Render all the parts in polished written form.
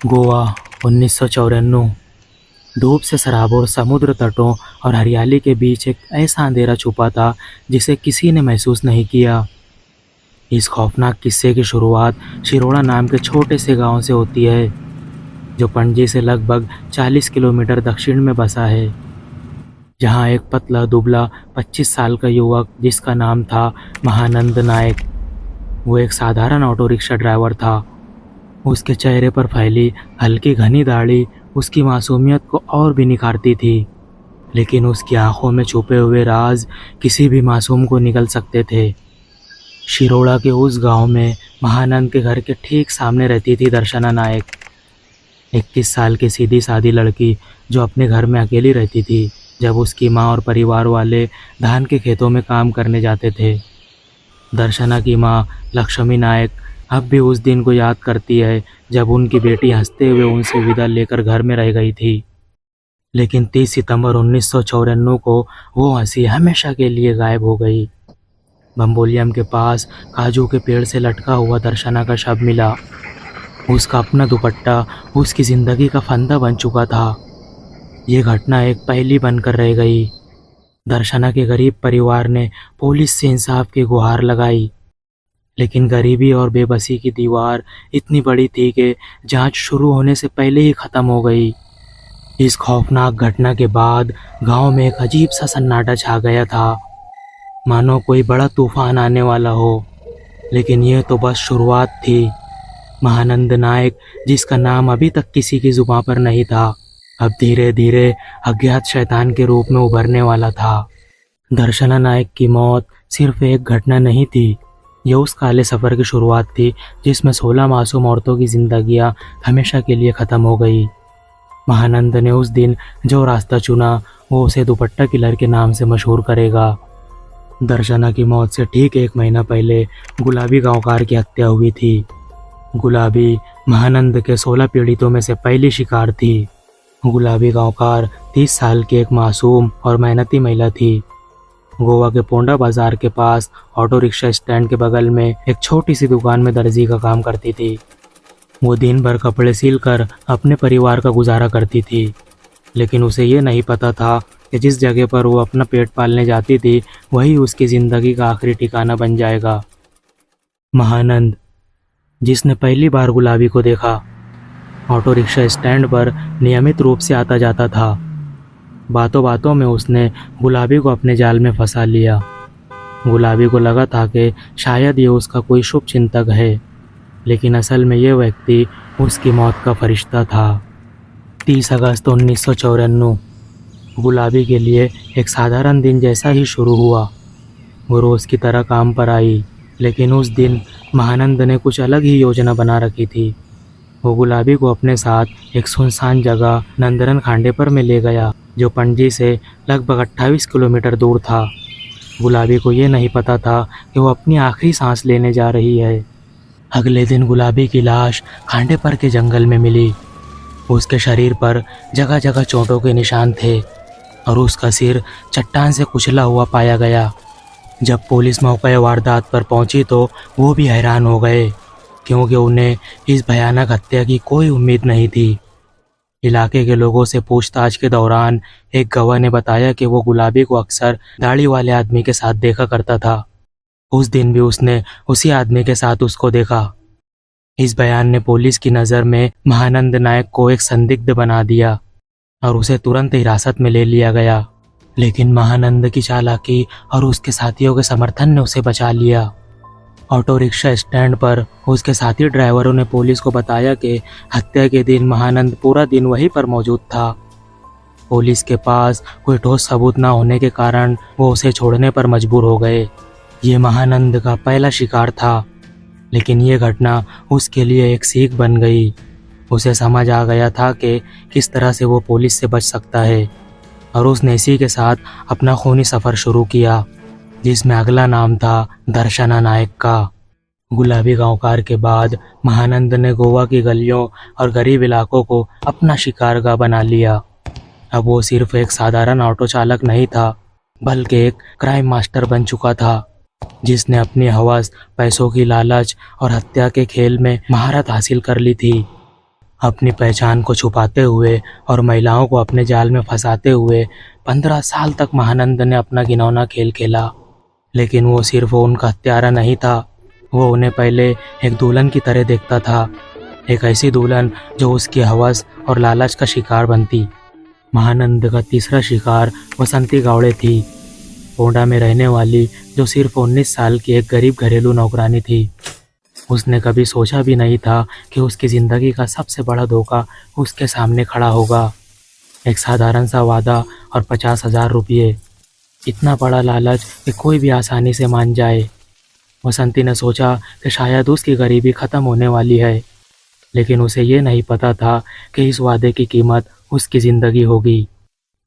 गोवा 1994। धूप से सराबोर समुद्र तटों और हरियाली के बीच एक ऐसा अंधेरा छुपा था जिसे किसी ने महसूस नहीं किया। इस खौफनाक किस्से की शुरुआत शिरोड़ा नाम के छोटे से गांव से होती है, जो पणजी से लगभग 40 किलोमीटर दक्षिण में बसा है। जहां एक पतला दुबला 25 साल का युवक जिसका नाम था महानंद नायक, वो एक साधारण ऑटो रिक्शा ड्राइवर था। उसके चेहरे पर फैली हल्की घनी दाढ़ी उसकी मासूमियत को और भी निखारती थी, लेकिन उसकी आंखों में छुपे हुए राज किसी भी मासूम को निकल सकते थे। शिरोड़ा के उस गांव में महानंद के घर के ठीक सामने रहती थी दर्शना नायक, 21 साल की सीधी सादी लड़की जो अपने घर में अकेली रहती थी जब उसकी माँ और परिवार वाले धान के खेतों में काम करने जाते थे। दर्शना की माँ लक्ष्मी नायक अब भी उस दिन को याद करती है जब उनकी बेटी हंसते हुए उनसे विदा लेकर घर में रह गई थी। लेकिन 30 सितंबर 1994 को वो हंसी हमेशा के लिए गायब हो गई। बम्बोलियम के पास काजू के पेड़ से लटका हुआ दर्शना का शव मिला। उसका अपना दुपट्टा उसकी ज़िंदगी का फंदा बन चुका था। ये घटना एक पहेली बनकर रह गई। दर्शना के गरीब परिवार ने पुलिस से इंसाफ की गुहार लगाई, लेकिन गरीबी और बेबसी की दीवार इतनी बड़ी थी कि जांच शुरू होने से पहले ही ख़त्म हो गई। इस खौफनाक घटना के बाद गांव में एक अजीब सा सन्नाटा छा गया था, मानो कोई बड़ा तूफान आने वाला हो। लेकिन यह तो बस शुरुआत थी। महानंद नायक, जिसका नाम अभी तक किसी की जुबान पर नहीं था, अब धीरे धीरे अज्ञात शैतान के रूप में उभरने वाला था। दर्शना नायक की मौत सिर्फ एक घटना नहीं थी, यह उस काले सफ़र की शुरुआत थी जिसमें 16 मासूम औरतों की जिंदगियां हमेशा के लिए ख़त्म हो गई। महानंद ने उस दिन जो रास्ता चुना वो उसे दुपट्टा किलर के नाम से मशहूर करेगा। दर्शना की मौत से ठीक 1 महीना पहले गुलाबी गांवकार की हत्या हुई थी। गुलाबी महानंद के 16 पीड़ितों में से पहली शिकार थी। गुलाबी गांवकार 30 साल की एक मासूम और मेहनती महिला थी। गोवा के पोंडा बाजार के पास ऑटो रिक्शा स्टैंड के बगल में एक छोटी सी दुकान में दर्जी का काम करती थी। वो दिन भर कपड़े सिलकर अपने परिवार का गुजारा करती थी, लेकिन उसे ये नहीं पता था कि जिस जगह पर वो अपना पेट पालने जाती थी वही उसकी ज़िंदगी का आखिरी ठिकाना बन जाएगा। महानंद, जिसने पहली बार गुलाबी को देखा, ऑटो रिक्शा स्टैंड पर नियमित रूप से आता जाता था। बातों बातों में उसने गुलाबी को अपने जाल में फंसा लिया। गुलाबी को लगा था कि शायद ये उसका कोई शुभ चिंतक है, लेकिन असल में ये व्यक्ति उसकी मौत का फरिश्ता था। 30 अगस्त 1994 गुलाबी के लिए एक साधारण दिन जैसा ही शुरू हुआ। वो रोज़ की तरह काम पर आई, लेकिन उस दिन महानंद ने कुछ अलग ही योजना बना रखी थी। वो गुलाबी को अपने साथ एक सुनसान जगह नंदरन खांडेपर में ले गया, जो पणजी से लगभग 28 किलोमीटर दूर था। गुलाबी को ये नहीं पता था कि वो अपनी आखिरी सांस लेने जा रही है। अगले दिन गुलाबी की लाश खांडेपर के जंगल में मिली। उसके शरीर पर जगह जगह चोटों के निशान थे और उसका सिर चट्टान से कुचला हुआ पाया गया। जब पुलिस मौके वारदात पर पहुंची तो वो भी हैरान हो गए, क्योंकि उन्हें इस भयानक हत्या की कोई उम्मीद नहीं थी। इलाके के लोगों से पूछताछ के दौरान एक गवाह ने बताया कि वो गुलाबी को अक्सर दाढ़ी वाले आदमी के साथ देखा करता था। उस दिन भी उसने उसी आदमी के साथ उसको देखा। इस बयान ने पुलिस की नज़र में महानंद नायक को एक संदिग्ध बना दिया और उसे तुरंत हिरासत में ले लिया गया। लेकिन महानंद की चालाकी और उसके साथियों के समर्थन ने उसे बचा लिया। ऑटो रिक्शा स्टैंड पर उसके साथी ड्राइवरों ने पुलिस को बताया कि हत्या के दिन महानंद पूरा दिन वहीं पर मौजूद था। पुलिस के पास कोई ठोस सबूत न होने के कारण वो उसे छोड़ने पर मजबूर हो गए। ये महानंद का पहला शिकार था, लेकिन ये घटना उसके लिए एक सीख बन गई। उसे समझ आ गया था कि किस तरह से वो पुलिस से बच सकता है, और उसने इसी के साथ अपना खूनी सफ़र शुरू किया, जिसमें अगला नाम था दर्शना नायक का। गुलाबी गांवकार के बाद महानंद ने गोवा की गलियों और गरीब इलाकों को अपना शिकारगाह बना लिया। अब वो सिर्फ एक साधारण ऑटो चालक नहीं था, बल्कि एक क्राइम मास्टर बन चुका था, जिसने अपनी हवस, पैसों की लालच और हत्या के खेल में महारत हासिल कर ली थी। अपनी पहचान को छुपाते हुए और महिलाओं को अपने जाल में फंसाते हुए 15 साल तक महानंद ने अपना घिनौना खेल खेला। लेकिन वो सिर्फ उनका हत्यारा नहीं था, वो उन्हें पहले एक दुल्हन की तरह देखता था, एक ऐसी दुल्हन जो उसकी हवस और लालच का शिकार बनती। महानंद का तीसरा शिकार वसंती गावड़े थी, पोंडा में रहने वाली, जो सिर्फ 19 साल की एक गरीब घरेलू नौकरानी थी। उसने कभी सोचा भी नहीं था कि उसकी ज़िंदगी का सबसे बड़ा धोखा उसके सामने खड़ा होगा। एक साधारण सा वादा और 50,000 रुपये, इतना बड़ा लालच कि कोई भी आसानी से मान जाए। वसंती ने सोचा कि शायद उसकी गरीबी ख़त्म होने वाली है, लेकिन उसे ये नहीं पता था कि इस वादे की कीमत उसकी ज़िंदगी होगी।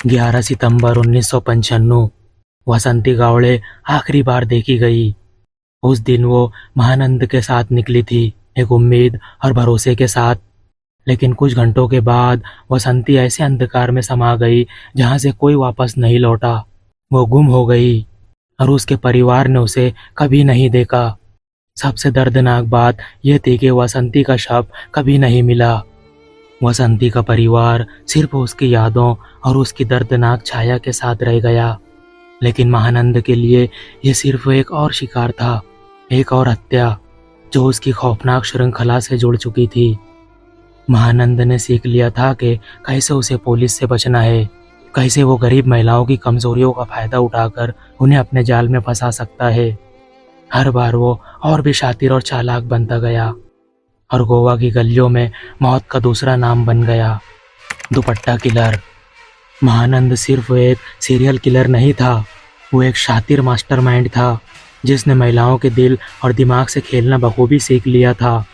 11 सितंबर 1995 वसंती गावड़े आखिरी बार देखी गई। उस दिन वो महानंद के साथ निकली थी, एक उम्मीद और भरोसे के साथ। लेकिन कुछ घंटों के बाद वसंती ऐसे अंधकार में समा गई जहां से कोई वापस नहीं लौटा। वो गुम हो गई और उसके परिवार ने उसे कभी नहीं देखा। सबसे दर्दनाक बात यह थी कि वसंती का शव कभी नहीं मिला। वसंती का परिवार सिर्फ उसकी यादों और उसकी दर्दनाक छाया के साथ रह गया। लेकिन महानंद के लिए यह सिर्फ एक और शिकार था, एक और हत्या जो उसकी खौफनाक श्रृंखला से जुड़ चुकी थी। महानंद ने सीख लिया था कि कैसे उसे पुलिस से बचना है, कैसे वो गरीब महिलाओं की कमजोरियों का फायदा उठाकर उन्हें अपने जाल में फंसा सकता है। हर बार वो और भी शातिर और चालाक बनता गया और गोवा की गलियों में मौत का दूसरा नाम बन गया, दुपट्टा किलर। महानंद सिर्फ एक सीरियल किलर नहीं था, वो एक शातिर मास्टरमाइंड था जिसने महिलाओं के दिल और दिमाग से खेलना बखूबी सीख लिया था।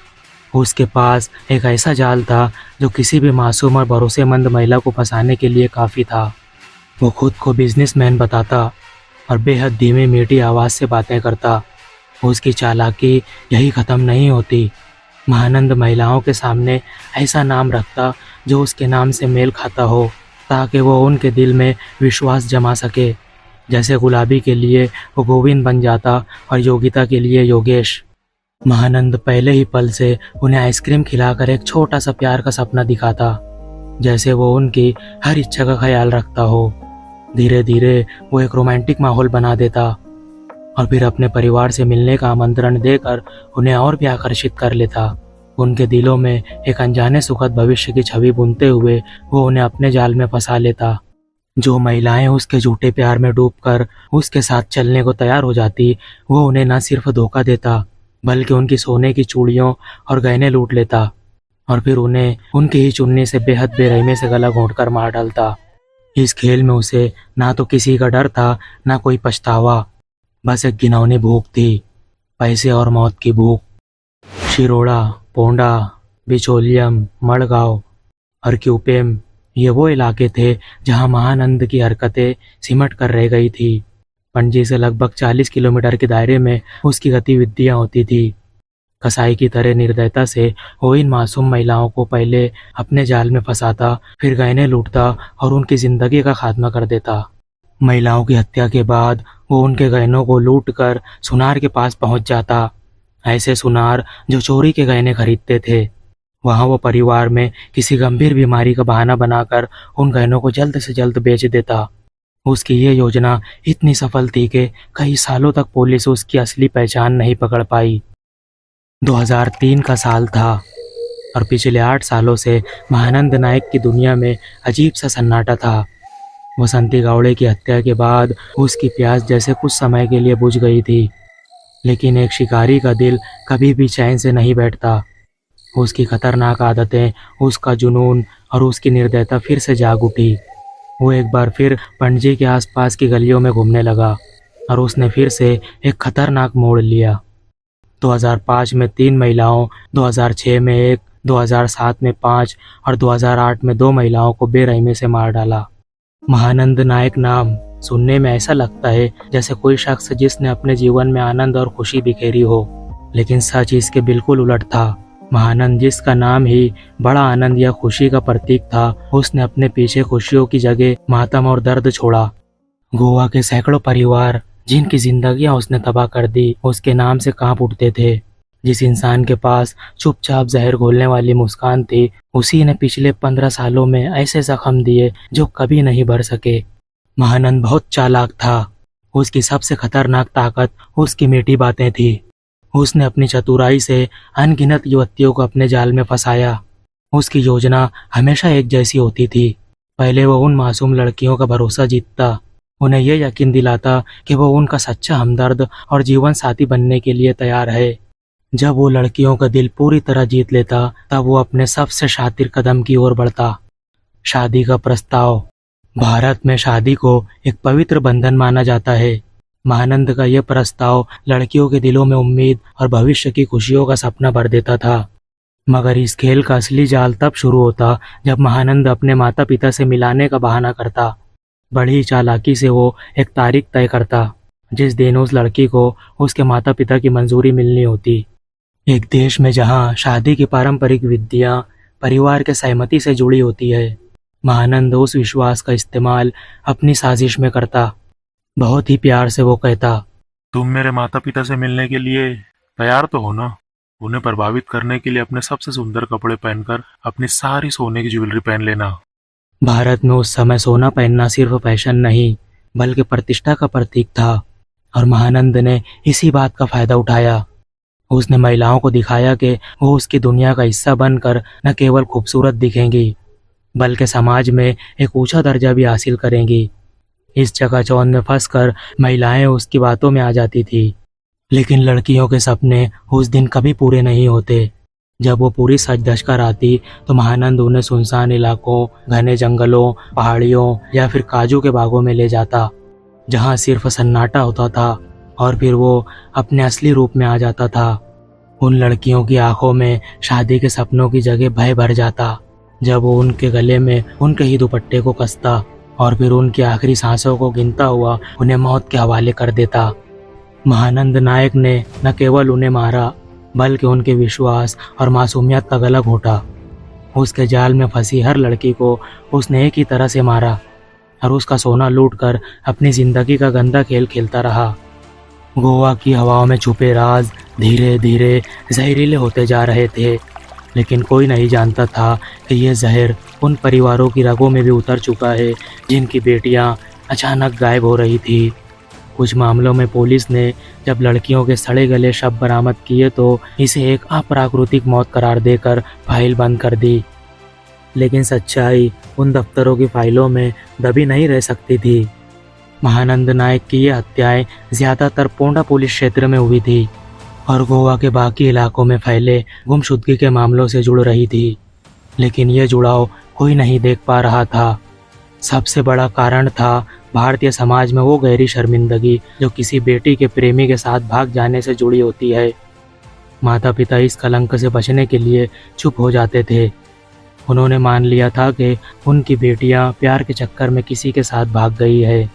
उसके पास एक ऐसा जाल था जो किसी भी मासूम और भरोसेमंद महिला को फंसाने के लिए काफ़ी था। वो खुद को बिजनेसमैन बताता और बेहद धीमी मीठी आवाज़ से बातें करता। उसकी चालाकी यही ख़त्म नहीं होती। महानंद महिलाओं के सामने ऐसा नाम रखता जो उसके नाम से मेल खाता हो, ताकि वो उनके दिल में विश्वास जमा सके। जैसे गुलाबी के लिए वो गोविंद बन जाता और योगिता के लिए योगेश। महानंद पहले ही पल से उन्हें आइसक्रीम खिलाकर एक छोटा सा प्यार का सपना दिखाता, जैसे वो उनकी हर इच्छा का ख्याल रखता हो। धीरे धीरे वो एक रोमांटिक माहौल बना देता और फिर अपने परिवार से मिलने का आमंत्रण देकर उन्हें और भी आकर्षित कर लेता। उनके दिलों में एक अनजाने सुखद भविष्य की छवि बुनते हुए वो उन्हें अपने जाल में फंसा लेता। जो महिलाएं उसके झूठे प्यार में डूबकर उसके साथ चलने को तैयार हो जाती, वो उन्हें न सिर्फ धोखा देता बल्कि उनकी सोने की चूड़ियों और गहने लूट लेता और फिर उन्हें उनकी ही चुन्नी से बेहद बेरहमी से गला घोंटकर मार डालता। इस खेल में उसे ना तो किसी का डर था, ना कोई पछतावा, बस एक घिनौनी भूख थी, पैसे और मौत की भूख। शिरोड़ा, पोंडा, बिचोलियम, मड़गांव और क्यूपेम, ये वो इलाके थे जहां महानंद की हरकतें सिमट कर रह गई थी। पणजी से लगभग 40 किलोमीटर के दायरे में उसकी गतिविधियां होती थी। कसाई की तरह निर्दयता से वो इन मासूम महिलाओं को पहले अपने जाल में फंसाता, फिर गहने लूटता और उनकी जिंदगी का खात्मा कर देता। महिलाओं की हत्या के बाद वो उनके गहनों को लूट कर सुनार के पास पहुंच जाता, ऐसे सुनार जो चोरी के गहने खरीदते थे। वहां वो परिवार में किसी गंभीर बीमारी का बहाना बनाकर उन गहनों को जल्द से जल्द बेच देता। उसकी ये योजना इतनी सफल थी कि कई सालों तक पुलिस उसकी असली पहचान नहीं पकड़ पाई। 2003 का साल था और पिछले 8 सालों से महानंद नायक की दुनिया में अजीब सा सन्नाटा था। वसंती गावड़े की हत्या के बाद उसकी प्यास जैसे कुछ समय के लिए बुझ गई थी, लेकिन एक शिकारी का दिल कभी भी चैन से नहीं बैठता। उसकी खतरनाक आदतें, उसका जुनून और उसकी निर्दयता फिर से जाग उठी। वो एक बार फिर पणजी के आसपास की गलियों में घूमने लगा और उसने फिर से एक खतरनाक मोड़ लिया। 2005 में 3 महिलाओं, 2006 में 1, 2007 में 5 और 2008 में 2 महिलाओं को बेरहमी से मार डाला। महानंद नायक नाम सुनने में ऐसा लगता है जैसे कोई शख्स जिसने अपने जीवन में आनंद और खुशी बिखेरी हो, लेकिन सच इसके बिल्कुल उलट था। महानंद, जिसका नाम ही बड़ा आनंद या खुशी का प्रतीक था, उसने अपने पीछे खुशियों की जगह मातम और दर्द छोड़ा। गोवा के सैकड़ों परिवार जिनकी जिंदगियां उसने तबाह कर दी, उसके नाम से कांप उठते थे। जिस इंसान के पास चुपचाप जहर घोलने वाली मुस्कान थी, उसी ने पिछले 15 सालों में ऐसे जख्म दिए जो कभी नहीं भर सके। महानंद बहुत चालाक था। उसकी सबसे खतरनाक ताकत उसकी मीठी बातें थी। उसने अपनी चतुराई से अनगिनत युवतियों को अपने जाल में फंसाया। उसकी योजना हमेशा एक जैसी होती थी। पहले वो उन मासूम लड़कियों का भरोसा जीतता, उन्हें यह यकीन दिलाता कि वो उनका सच्चा हमदर्द और जीवन साथी बनने के लिए तैयार है। जब वो लड़कियों का दिल पूरी तरह जीत लेता, तब वो अपने सबसे शातिर कदम की ओर बढ़ता। शादी का प्रस्ताव। भारत में शादी को एक पवित्र बंधन माना जाता है। महानंद का यह प्रस्ताव लड़कियों के दिलों में उम्मीद और भविष्य की खुशियों का सपना भर देता था। मगर इस खेल का असली जाल तब शुरू होता जब महानंद अपने माता पिता से मिलाने का बहाना करता। बड़ी चालाकी से वो एक तारीख तय करता जिस दिन उस लड़की को उसके माता पिता की मंजूरी मिलनी होती। एक देश में जहाँ शादी की पारंपरिक विधियाँ परिवार के सहमति से जुड़ी होती है, महानंद उस विश्वास का इस्तेमाल अपनी साजिश में करता। बहुत ही प्यार से वो कहता, तुम मेरे माता पिता से मिलने के लिए तैयार तो हो ना? उन्हें प्रभावित करने के लिए अपने सबसे सुंदर कपड़े पहनकर अपनी सारी सोने की ज्वेलरी पहन लेना। भारत में उस समय सोना पहनना सिर्फ फैशन नहीं, बल्कि प्रतिष्ठा का प्रतीक था और महानंद ने इसी बात का फायदा उठाया। उसने महिलाओं को दिखाया कि वो उसकी दुनिया का हिस्सा बनकर न केवल खूबसूरत दिखेंगी, बल्कि समाज में एक ऊंचा दर्जा भी हासिल करेंगी। इस चकाचौंध में फंसकर महिलाएं उसकी बातों में आ जाती थी, लेकिन लड़कियों के सपने उस दिन कभी पूरे नहीं होते। जब वो पूरी सज धज कर आती तो महानंद उन्हें सुनसान इलाकों, घने जंगलों, पहाड़ियों या फिर काजू के बागों में ले जाता, जहाँ सिर्फ सन्नाटा होता था, और फिर वो अपने असली रूप में आ जाता था। उन लड़कियों की आंखों में शादी के सपनों की जगह भय भर जाता जब वो उनके गले में उनके ही दुपट्टे को कसता और फिर उनकी आखिरी सांसों को गिनता हुआ उन्हें मौत के हवाले कर देता। महानंद नायक ने न केवल उन्हें मारा, बल्कि उनके विश्वास और मासूमियत का गला घोटा। उसके जाल में फंसी हर लड़की को उसने एक ही तरह से मारा और उसका सोना लूटकर अपनी जिंदगी का गंदा खेल खेलता रहा। गोवा की हवाओं में छुपे राज धीरे धीरे जहरीले होते जा रहे थे, लेकिन कोई नहीं जानता था कि यह जहर उन परिवारों की रगों में भी उतर चुका है जिनकी बेटियां अचानक गायब हो रही थी। कुछ मामलों में पुलिस ने जब लड़कियों के सड़े गले शव बरामद किए तो इसे एक अप्राकृतिक मौत करार देकर फाइल बंद कर दी, लेकिन सच्चाई उन दफ्तरों की फाइलों में दबी नहीं रह सकती थी। महानंद नायक की ये हत्याएं ज्यादातर पोंडा पुलिस क्षेत्र में हुई थी और गोवा के बाकी इलाकों में फैले गुमशुदगी के मामलों से जुड़ रही थी, लेकिन यह जुड़ाव कोई नहीं देख पा रहा था। सबसे बड़ा कारण था भारतीय समाज में वो गहरी शर्मिंदगी जो किसी बेटी के प्रेमी के साथ भाग जाने से जुड़ी होती है। माता पिता इस कलंक से बचने के लिए चुप हो जाते थे। उन्होंने मान लिया था कि उनकी बेटियां प्यार के चक्कर में किसी के साथ भाग गई है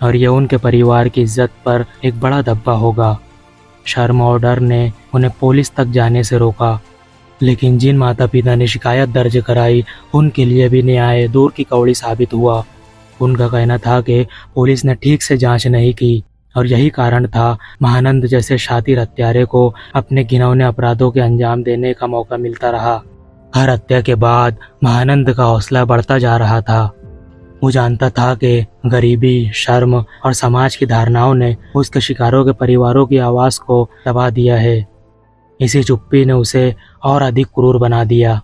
और यह उनके परिवार की इज्जत पर एक बड़ा धब्बा होगा। शर्म और डर ने उन्हें पुलिस तक जाने से रोका, लेकिन जिन माता पिता ने शिकायत दर्ज कराई उनके लिए भी न्याय दूर की कौड़ी साबित हुआ। उनका कहना था कि पुलिस ने ठीक से जांच नहीं की और यही कारण था महानंद जैसे शातिर हत्यारे को अपने घिनौने अपराधों के अंजाम देने का मौका मिलता रहा। हर हत्या के बाद महानंद का हौसला बढ़ता जा रहा था। वो जानता था कि गरीबी, शर्म और समाज की धारणाओं ने उसके शिकारों के परिवारों की आवाज़ को दबा दिया है। इसी चुप्पी ने उसे और अधिक क्रूर बना दिया।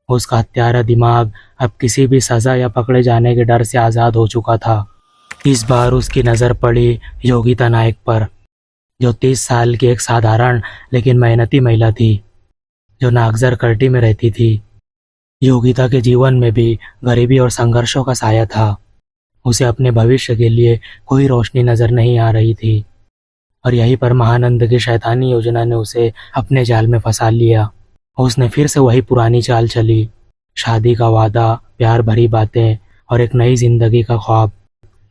उसका हत्यारा दिमाग अब किसी भी सज़ा या पकड़े जाने के डर से आज़ाद हो चुका था। इस बार उसकी नज़र पड़ी योगिता नायक पर, जो 30 साल की एक साधारण लेकिन मेहनती महिला थी जो नागजर कर्टी में रहती थी। योगिता के जीवन में भी गरीबी और संघर्षों का साया था। उसे अपने भविष्य के लिए कोई रोशनी नजर नहीं आ रही थी और यहीं पर महानंद की शैतानी योजना ने उसे अपने जाल में फंसा लिया। उसने फिर से वही पुरानी चाल चली, शादी का वादा, प्यार भरी बातें और एक नई जिंदगी का ख्वाब।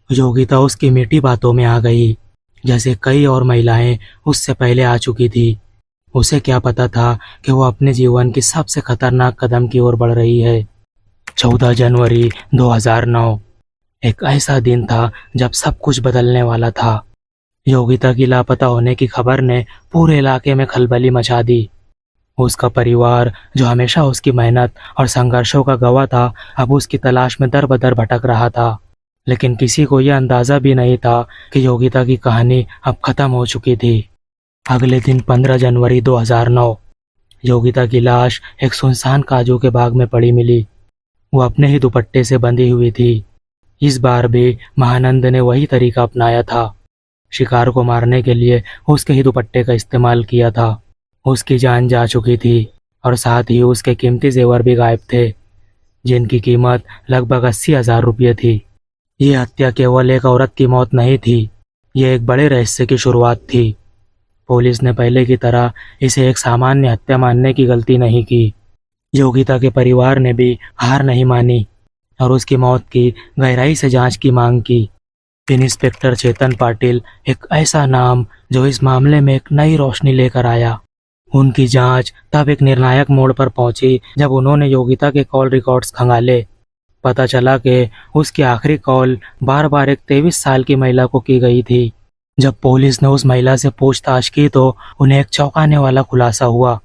योगिता उसकी मीठी बातों में आ गई, जैसे कई और महिलाएं उससे पहले आ चुकी थी। उसे क्या पता था कि वो अपने जीवन की सबसे खतरनाक कदम की ओर बढ़ रही है। 14 जनवरी 2009 एक ऐसा दिन था जब सब कुछ बदलने वाला था। योगिता की लापता होने की खबर ने पूरे इलाके में खलबली मचा दी। उसका परिवार, जो हमेशा उसकी मेहनत और संघर्षों का गवाह था, अब उसकी तलाश में दर बदर भटक रहा था। लेकिन किसी को यह अंदाजा भी नहीं था कि योगिता की कहानी अब खत्म हो चुकी थी। अगले दिन 15 जनवरी 2009 योगिता की लाश एक सुनसान काजू के बाग में पड़ी मिली। वो अपने ही दुपट्टे से बंधी हुई थी। इस बार भी महानंद ने वही तरीका अपनाया था। शिकार को मारने के लिए उसके ही दुपट्टे का इस्तेमाल किया था। उसकी जान जा चुकी थी और साथ ही उसके कीमती जेवर भी गायब थे, जिनकी कीमत लगभग 80,000 रुपये थी। ये हत्या केवल एक औरत की मौत नहीं थी, ये एक बड़े रहस्य की शुरुआत थी। पुलिस ने पहले की तरह इसे एक सामान्य हत्या मानने की गलती नहीं की। योगिता के परिवार ने भी हार नहीं मानी और उसकी मौत की गहराई से जांच की मांग की। इंस्पेक्टर चेतन पाटिल एक ऐसा नाम जो इस मामले में एक नई रोशनी लेकर आया। उनकी जांच तब एक निर्णायक मोड़ पर पहुंची जब उन्होंने योगिता के कॉल रिकॉर्ड्स खंगाले। पता चला कि उसकी आखिरी कॉल बार बार एक 23 साल की महिला को की गई थी। जब पुलिस ने उस महिला से पूछताछ की तो उन्हें एक चौंकाने वाला खुलासा हुआ।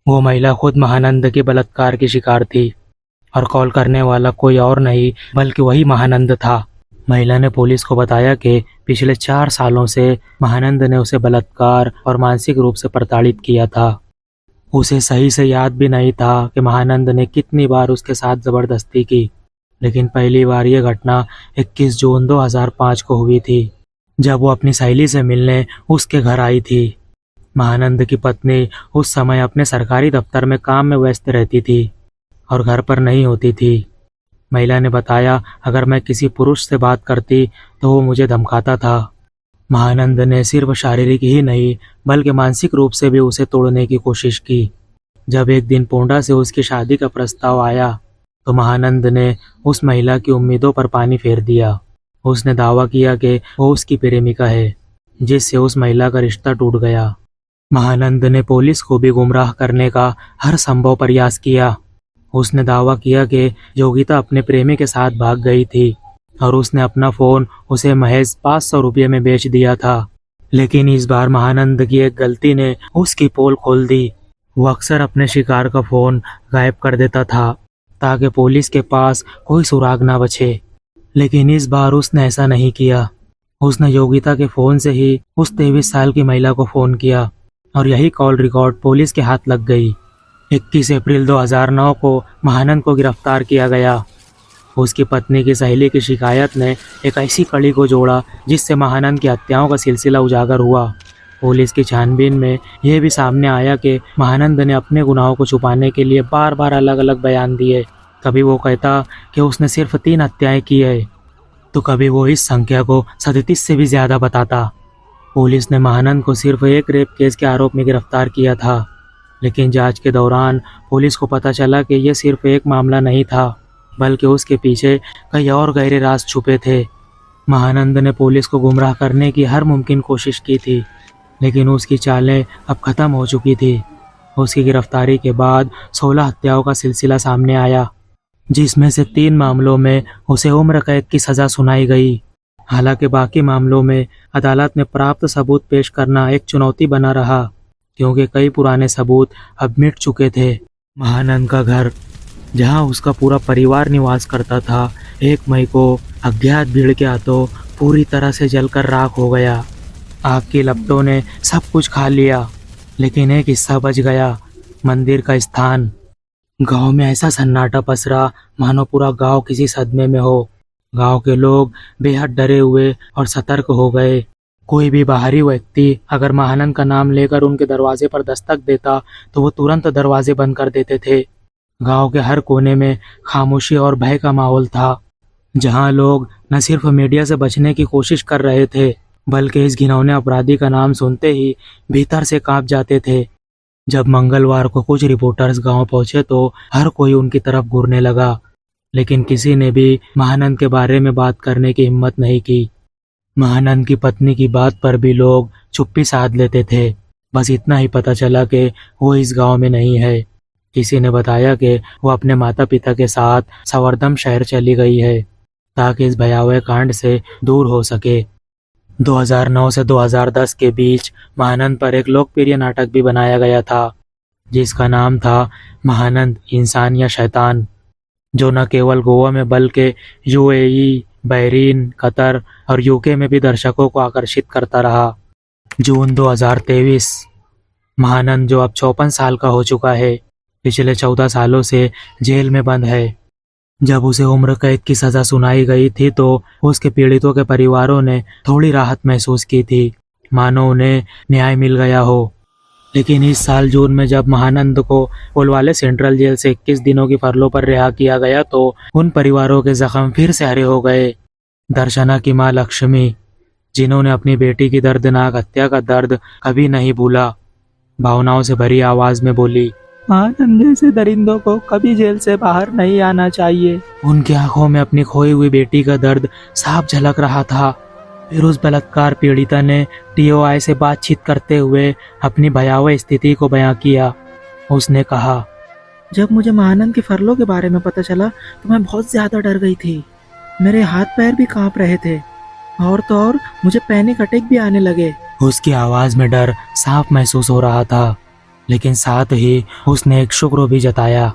वो महिला खुद महानंद के बलात्कार की शिकार थी और कॉल करने वाला कोई और नहीं बल्कि वही महानंद था। महिला ने पुलिस को बताया कि पिछले 4 सालों से महानंद ने उसे बलात्कार और मानसिक रूप से प्रताड़ित किया था। उसे सही से याद भी नहीं था कि महानंद ने कितनी बार उसके साथ जबरदस्ती की, लेकिन पहली बार यह घटना 21 जून 2005 को हुई थी, जब वो अपनी सहेली से मिलने उसके घर आई थी। महानंद की पत्नी उस समय अपने सरकारी दफ्तर में काम में व्यस्त रहती थी और घर पर नहीं होती थी। महिला ने बताया, अगर मैं किसी पुरुष से बात करती तो वो मुझे धमकाता था। महानंद ने सिर्फ शारीरिक ही नहीं बल्कि मानसिक रूप से भी उसे तोड़ने की कोशिश की। जब एक दिन पोंडा से उसकी शादी का प्रस्ताव आया तो महानंद ने उस महिला की उम्मीदों पर पानी फेर दिया। उसने दावा किया कि वो उसकी प्रेमिका है, जिससे उस महिला का रिश्ता टूट गया। महानंद ने पुलिस को भी गुमराह करने का हर संभव प्रयास किया। उसने दावा किया कि योगिता अपने प्रेमी के साथ भाग गई थी और उसने अपना फ़ोन उसे महज 500 रुपये में बेच दिया था। लेकिन इस बार महानंद की एक गलती ने उसकी पोल खोल दी। वो अक्सर अपने शिकार का फ़ोन गायब कर देता था ताकि पुलिस के पास कोई सुराग ना बचे। लेकिन इस बार उसने ऐसा नहीं किया। उसने योगिता के फ़ोन से ही उस 23 साल की महिला को फ़ोन किया और यही कॉल रिकॉर्ड पुलिस के हाथ लग गई। 21 अप्रैल 2009 को महानंद को गिरफ्तार किया गया। उसकी पत्नी की सहेली की शिकायत ने एक ऐसी कड़ी को जोड़ा जिससे महानंद की हत्याओं का सिलसिला उजागर हुआ। पुलिस की छानबीन में यह भी सामने आया कि महानंद ने अपने गुनाहों को छुपाने के लिए बार बार अलग अलग बयान दिए। कभी वो कहता कि उसने सिर्फ 3 हत्याएं की है, तो कभी वो इस संख्या को 37 से भी ज़्यादा बताता। पुलिस ने महानंद को सिर्फ एक रेप केस के आरोप में गिरफ्तार किया था, लेकिन जांच के दौरान पुलिस को पता चला कि यह सिर्फ एक मामला नहीं था, बल्कि उसके पीछे कई और गहरे राज छुपे थे। महानंद ने पुलिस को गुमराह करने की हर मुमकिन कोशिश की थी, लेकिन उसकी चालें अब खत्म हो चुकी थी। उसकी गिरफ्तारी के बाद 16 हत्याओं का सिलसिला सामने आया, जिसमें से 3 मामलों में उसे उम्र कैद की सज़ा सुनाई गई। हालांकि बाकी मामलों में अदालत में प्राप्त सबूत पेश करना एक चुनौती बना रहा, क्योंकि कई पुराने सबूत अब मिट चुके थे। महानंद का घर, जहां उसका पूरा परिवार निवास करता था, 1 मई को अज्ञात भीड़ के हाथों पूरी तरह से जलकर राख हो गया। आग की लपटों ने सब कुछ खा लिया, लेकिन एक हिस्सा बच गया, मंदिर का स्थान। गांव में ऐसा सन्नाटा पसरा मानो पूरा गांव किसी सदमे में हो। गांव के लोग बेहद डरे हुए और सतर्क हो गए। कोई भी बाहरी व्यक्ति अगर महानंद का नाम लेकर उनके दरवाजे पर दस्तक देता तो वो तुरंत दरवाजे बंद कर देते थे। गांव के हर कोने में खामोशी और भय का माहौल था, जहां लोग न सिर्फ मीडिया से बचने की कोशिश कर रहे थे, बल्कि इस घिनौने अपराधी का नाम सुनते ही भीतर से कांप जाते थे। जब मंगलवार को कुछ रिपोर्टर्स गांव पहुंचे तो हर कोई उनकी तरफ घूरने लगा, लेकिन किसी ने भी महानंद के बारे में बात करने की हिम्मत नहीं की। महानंद की पत्नी की बात पर भी लोग चुप्पी साध लेते थे। बस इतना ही पता चला कि वो इस गांव में नहीं है। किसी ने बताया कि वो अपने माता पिता के साथ संवर्धन शहर चली गई है ताकि इस भयावह कांड से दूर हो सके। 2009 से 2010 के बीच महानंद पर एक लोकप्रिय नाटक भी बनाया गया था जिसका नाम था महानंद इंसान या शैतान, जो न केवल गोवा में बल्कि यूएई, बहरीन, कतर और यूके में भी दर्शकों को आकर्षित करता रहा। जून 2023 महानंद, जो अब 54 साल का हो चुका है, पिछले 14 सालों से जेल में बंद है। जब उसे उम्र कैद की सजा सुनाई गई थी तो उसके पीड़ितों के परिवारों ने थोड़ी राहत महसूस की थी, मानो उन्हें न्याय मिल गया हो। लेकिन इस साल जून में जब महानंद को पुलवाले सेंट्रल जेल से 21 दिनों की फरलो पर रिहा किया गया तो उन परिवारों के जख्म फिर से हरे हो गए। दर्शना की मां लक्ष्मी, जिन्होंने अपनी बेटी की दर्दनाक हत्या का दर्द कभी नहीं भूला, भावनाओं से भरी आवाज में बोली, महानंद जैसे दरिंदों को कभी जेल से बाहर नहीं आना चाहिए। उनकी आंखों में अपनी खोई हुई बेटी का दर्द साफ झलक रहा था। फिर उस बलात्कार पीड़िता ने टीओआई से बातचीत करते हुए अपनी भयावह स्थिति को बयां किया। उसने कहा, जब मुझे महानंद के फरलों के बारे में पता चला तो मैं बहुत ज्यादा डर गई थी। मेरे हाथ पैर भी कांप रहे थे और तो और मुझे पैनिक अटैक भी आने लगे। उसकी आवाज में डर साफ महसूस हो रहा था, लेकिन साथ ही उसने एक शुक्र भी जताया।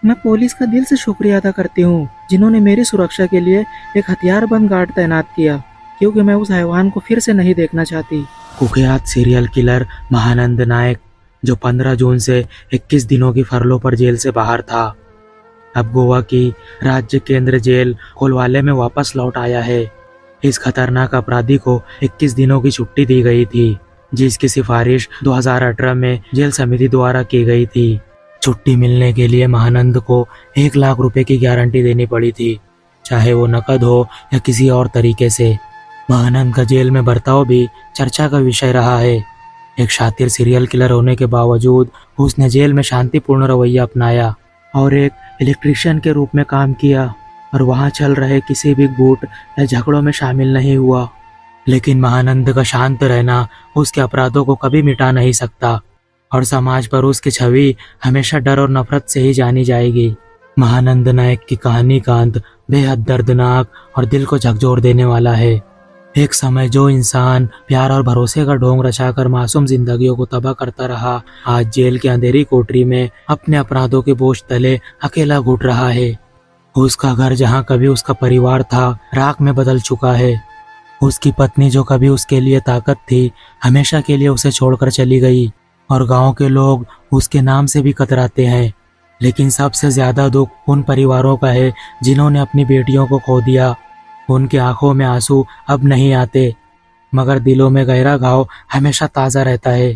मैं पुलिस का दिल से शुक्रिया अदा करती हूँ जिन्होंने मेरी सुरक्षा के लिए एक हथियारबंद गार्ड तैनात किया, क्योंकि मैं उस हैवान को फिर से नहीं देखना चाहती। कुख्यात सीरियल किलर महानंद नायक, जो 15 जून से 21 दिनों की फरलों पर जेल से बाहर था, अब गोवा की राज्य केंद्र जेल कोलवाले में वापस लौट आया है। इस खतरनाक अपराधी को 21 दिनों की छुट्टी दी गई थी, जिसकी सिफारिश 2018 में जेल समिति द्वारा की गई थी। छुट्टी मिलने के लिए महानंद को 1 लाख रुपए की गारंटी देनी पड़ी थी, चाहे वो नकद हो या किसी और तरीके से। महानंद का जेल में बर्ताव भी चर्चा का विषय रहा है। एक शातिर सीरियल किलर होने के बावजूद उसने जेल में शांतिपूर्ण रवैया अपनाया और एक इलेक्ट्रिशियन के रूप में काम किया और वहां चल रहे किसी भी गुट या झगड़ों में शामिल नहीं हुआ। लेकिन महानंद का शांत रहना उसके अपराधों को कभी मिटा नहीं सकता और समाज पर उसकी छवि हमेशा डर और नफरत से ही जानी जाएगी। महानंद नायक की कहानी का अंत बेहद दर्दनाक और दिल को झकझोर देने वाला है। एक समय जो इंसान प्यार और भरोसे का ढोंग रचाकर मासूम जिंदगियों को तबाह करता रहा, आज जेल की अंधेरी कोठरी में अपने अपराधों के बोझ तले अकेला घुट रहा है। उसका घर, जहाँ कभी उसका परिवार था, राख में बदल चुका है। उसकी पत्नी, जो कभी उसके लिए ताकत थी, हमेशा के लिए उसे छोड़कर चली गई और गांव के लोग उसके नाम से भी कतराते हैं। लेकिन सबसे ज्यादा दुख उन परिवारों का है जिन्होंने अपनी बेटियों को खो दिया। उनकी आंखों में आंसू अब नहीं आते, मगर दिलों में गहरा घाव हमेशा ताजा रहता है।